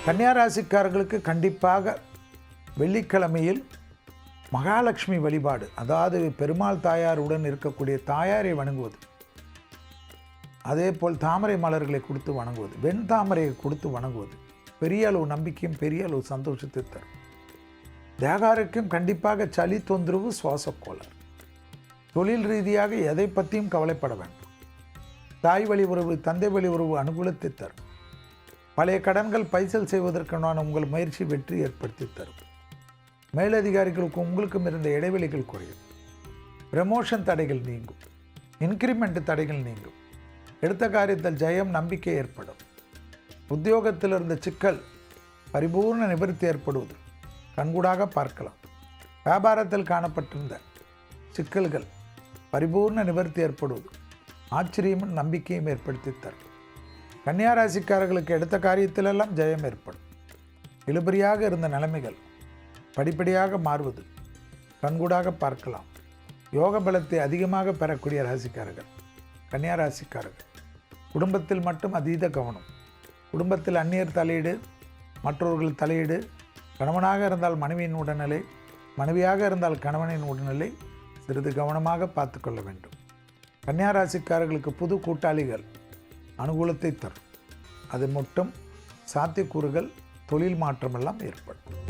கன்னியா ராசிக்காரர்களுக்கு கண்டிப்பாக வெள்ளிக்கிழமையில் மகாலட்சுமி வழிபாடு, அதாவது பெருமாள் தாயாருடன் இருக்கக்கூடிய தாயாரை வணங்குவது, அதே போல் தாமரை மலர்களை கொடுத்து வணங்குவது, வெண் தாமரையை கொடுத்து வணங்குவது பெரிய அளவு நம்பிக்கையும் பெரிய அளவு சந்தோஷத்தை தரும். தேகாருக்கும் கண்டிப்பாக சளி தொந்தரவு, சுவாசக்கோளாறு, தொழில் ரீதியாக எதை பற்றியும் கவலைப்பட வேண்டும். தாய் வழி உறவு, தந்தை வழி உறவு அனுகூலத்தை தரும். பழைய கடன்கள் பைசல் செய்வதற்கான உங்கள் முயற்சி வெற்றி ஏற்படுத்தி தரும். மேலதிகாரிகளுக்கு உங்களுக்கும் இருந்த இடைவெளிகள் குறையும். ப்ரமோஷன் தடைகள் நீங்கும். இன்க்ரிமெண்ட் தடைகள் நீங்கும். எடுத்த காரியத்தில் ஜெயம், நம்பிக்கை ஏற்படும். உத்தியோகத்தில் இருந்த சிக்கல் பரிபூர்ண நிவர்த்தி ஏற்படுவது கண்கூடாக பார்க்கலாம். வியாபாரத்தில் காணப்பட்டிருந்த சிக்கல்கள் பரிபூர்ண நிவர்த்தி ஏற்படுவது ஆச்சரியமும் நம்பிக்கையும் ஏற்படுத்தி தரும். கன்னியா ராசிக்காரர்களுக்கு எடுத்த காரியத்திலெல்லாம் ஜெயம் ஏற்படும். இழுபறியாக இருந்த நிலைமைகள் படிப்படியாக மாறுவது கண்கூடாக பார்க்கலாம். யோக பலத்தை அதிகமாக பெறக்கூடிய ராசிக்காரர்கள் கன்னியா ராசிக்காரர்கள். குடும்பத்தில் மட்டும் அதீத கவனம். குடும்பத்தில் அந்நியர் தலையீடு, மற்றவர்கள் தலையீடு, கணவனாக இருந்தால் மனைவியின் உடல்நிலை, மனைவியாக இருந்தால் கணவனின் உடல்நிலை சிறிது கவனமாக பார்த்து கொள்ள வேண்டும். கன்னியா ராசிக்காரர்களுக்கு புது கூட்டாளிகள் அனுகூலத்தை தரும். அது மட்டும் சாத்தியக்கூறுகள், தொழில் மாற்றமெல்லாம் ஏற்படும்.